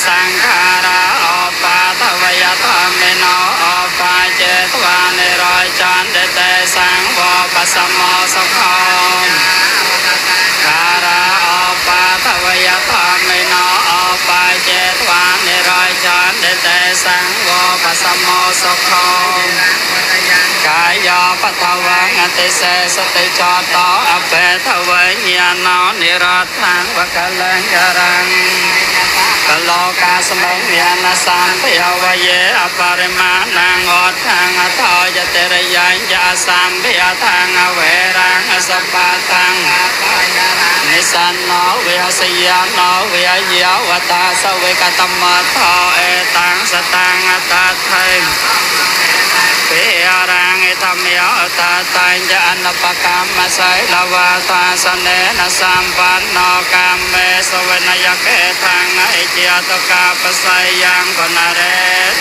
สังขาราอปาทวยธรรมิโน สมโมสุขกายปัทวังอติเสสติจอตอเปทเวญญาณนิรัตถังวะกัลยารังกโลกาสมังยานาสัมปยาวเยอปริมาณังอดทังอทอยเตระยัญญาสัมปยทังอเวรังอสปะทังนิสันโนเวสยานโนเวยาวตาสเวกตมะทอเอตังสตังอตถะเปยรังเอธรรมยาตาตัญญาณปะกรรมไสลาวาตาสเนนะสัมปันโนกรรมเมสเวนยเกทังไอเจียตกาปไสยังกนาเร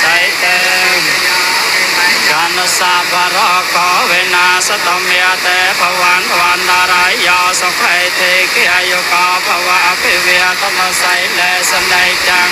ไตเตกานุสัพพะโรโกเวนัสตมยเตภวันวันนารายโยสุขัยเทกิอายุโกภวะอภิเวตมไสเลสนัยจัง